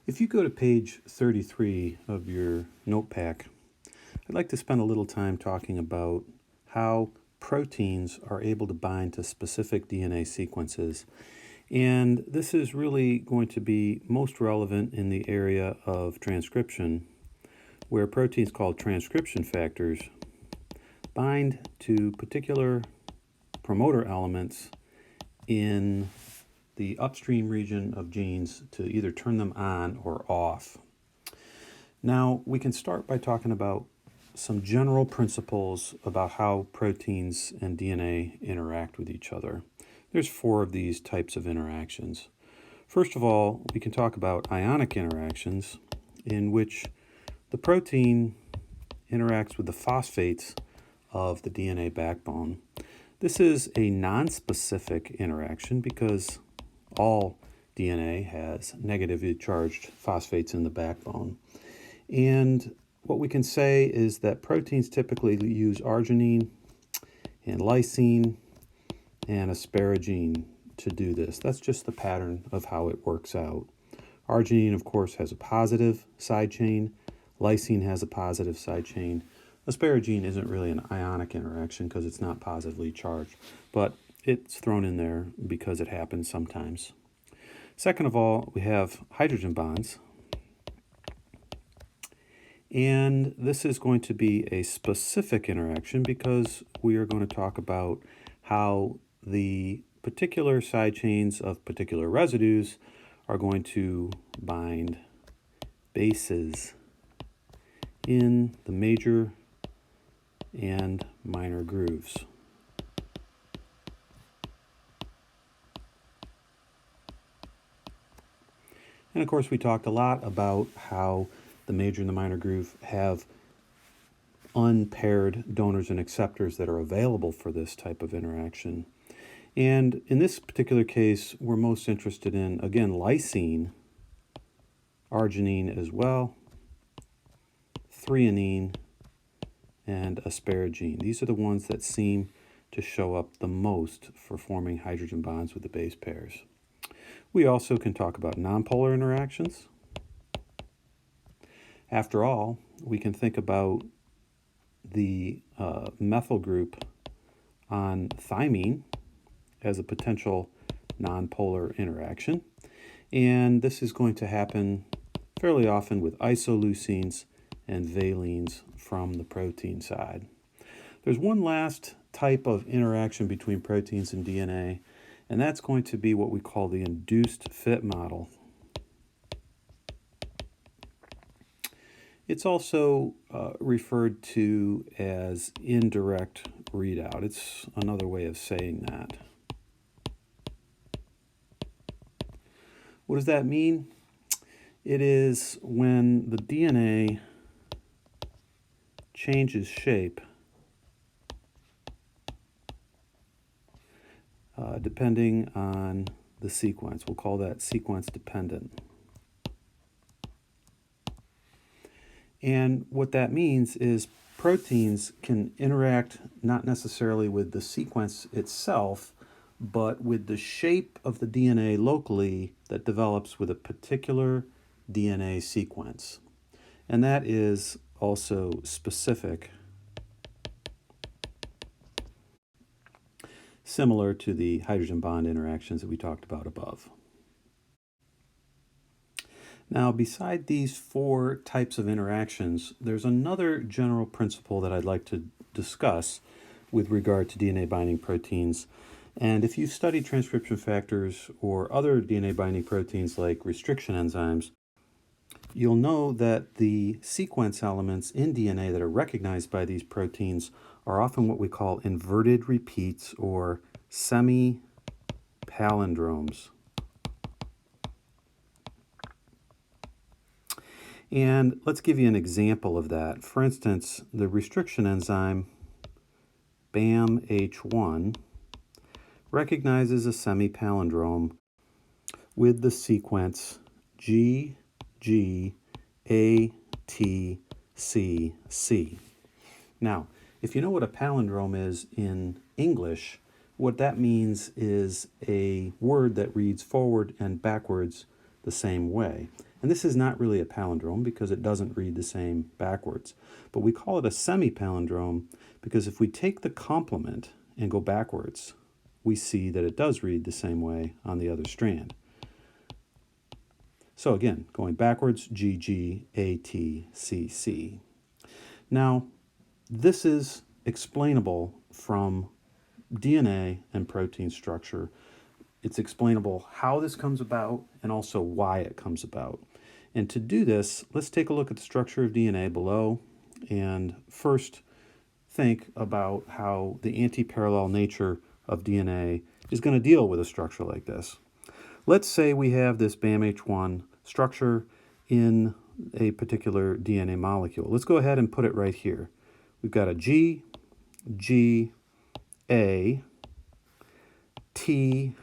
If you go to page 33 of your notepad, I'd like to spend a little time talking about how proteins are able to bind to specific DNA sequences. And this is really going to be most relevant in the area of transcription, where proteins called transcription factors bind to particular promoter elements in the upstream region of genes to either turn them on or off. Now, we can start by talking about some general principles about how proteins and DNA interact with each other. There's 4 of these types of interactions. First of all, we can talk about ionic interactions, in which the protein interacts with the phosphates of the DNA backbone. This is a nonspecific interaction because all DNA has negatively charged phosphates in the backbone. And what we can say is that proteins typically use arginine and lysine and asparagine to do this. That's just the pattern of how it works out. Arginine, of course, has a positive side chain. Lysine has a positive side chain. Asparagine isn't really an ionic interaction because it's not positively charged, but it's thrown in there because it happens sometimes. Second of all, we have hydrogen bonds. And this is going to be a specific interaction because we are going to talk about how the particular side chains of particular residues are going to bind bases in the major and minor grooves. And of course, we talked a lot about how the major and the minor groove have unpaired donors and acceptors that are available for this type of interaction. And in this particular case, we're most interested in, again, lysine, arginine as well, threonine, and asparagine. These are the ones that seem to show up the most for forming hydrogen bonds with the base pairs. We also can talk about nonpolar interactions. After all, we can think about the methyl group on thymine as a potential nonpolar interaction. And this is going to happen fairly often with isoleucines and valines from the protein side. There's one last type of interaction between proteins and DNA, and that's going to be what we call the induced fit model. It's also referred to as indirect readout. It's another way of saying that. What does that mean? It is when the DNA changes shape depending on the sequence. We'll call that sequence dependent. And what that means is proteins can interact not necessarily with the sequence itself, but with the shape of the DNA locally that develops with a particular DNA sequence. And that is also specific, similar to the hydrogen bond interactions that we talked about above. Now, beside these 4 types of interactions, there's another general principle that I'd like to discuss with regard to DNA binding proteins. And if you've studied transcription factors or other DNA binding proteins like restriction enzymes, you'll know that the sequence elements in DNA that are recognized by these proteins are often what we call inverted repeats or semi-palindromes. And let's give you an example of that. For instance, the restriction enzyme BAMH1 recognizes a semi-palindrome with the sequence GGATCC. Now, if you know what a palindrome is in English, what that means is a word that reads forward and backwards the same way. And this is not really a palindrome because it doesn't read the same backwards. But we call it a semi-palindrome because if we take the complement and go backwards, we see that it does read the same way on the other strand. So again, going backwards, G, G, A, T, C, C. Now, this is explainable from DNA and protein structure. It's explainable how this comes about and also why it comes about. And to do this, let's take a look at the structure of DNA below and first think about how the anti-parallel nature of DNA is going to deal with a structure like this. Let's say we have this BAMH1 structure in a particular DNA molecule. Let's go ahead and put it right here. We've got a G, G, A, T,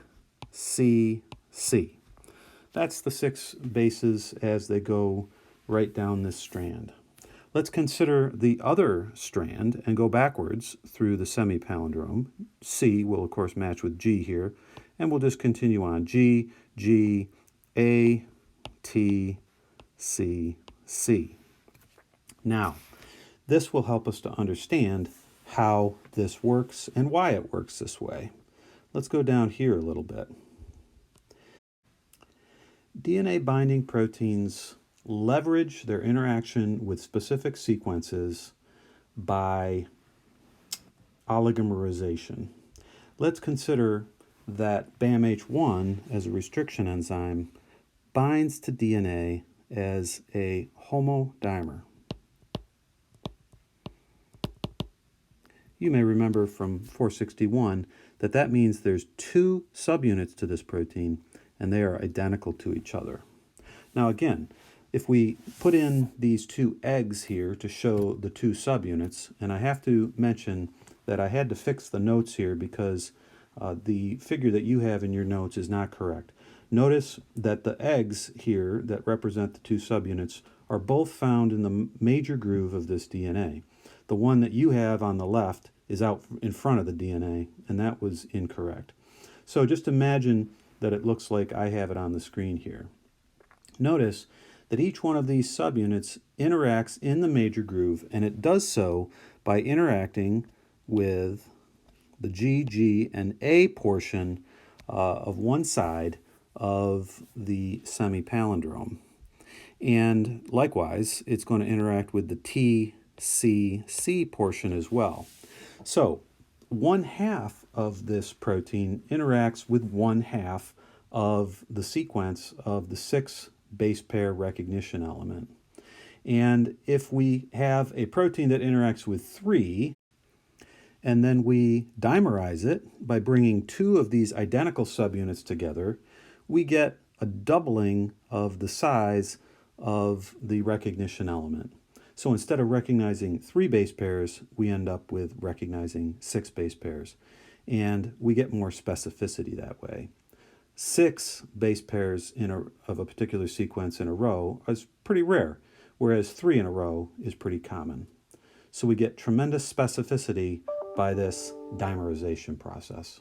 C, C. That's the 6 bases as they go right down this strand. Let's consider the other strand and go backwards through the semi-palindrome. C will, of course, match with G here, and we'll just continue on. G, G, A, T, C, C. Now, this will help us to understand how this works and why it works this way. Let's go down here a little bit. DNA binding proteins leverage their interaction with specific sequences by oligomerization. Let's consider that BAMH1 as a restriction enzyme binds to DNA as a homodimer. You may remember from 461 that that means there's 2 subunits to this protein and they are identical to each other. Now again, if we put in these 2 eggs here to show the 2 subunits, and I have to mention that I had to fix the notes here because the figure that you have in your notes is not correct. Notice that the eggs here that represent the 2 subunits are both found in the major groove of this DNA. The one that you have on the left is out in front of the DNA, and that was incorrect. So just imagine that it looks like I have it on the screen here. Notice that each one of these subunits interacts in the major groove, and it does so by interacting with the G, G, and A portion of one side of the semi-palindrome. And likewise, it's going to interact with the T, C, C portion as well. So 1/2 of this protein interacts with 1/2 of the sequence of the 6 base pair recognition element. And if we have a protein that interacts with 3, and then we dimerize it by bringing 2 of these identical subunits together, we get a doubling of the size of the recognition element. So instead of recognizing 3 base pairs, we end up with recognizing 6 base pairs. And we get more specificity that way. 6 base pairs of a particular sequence in a row is pretty rare, whereas 3 in a row is pretty common. So we get tremendous specificity by this dimerization process.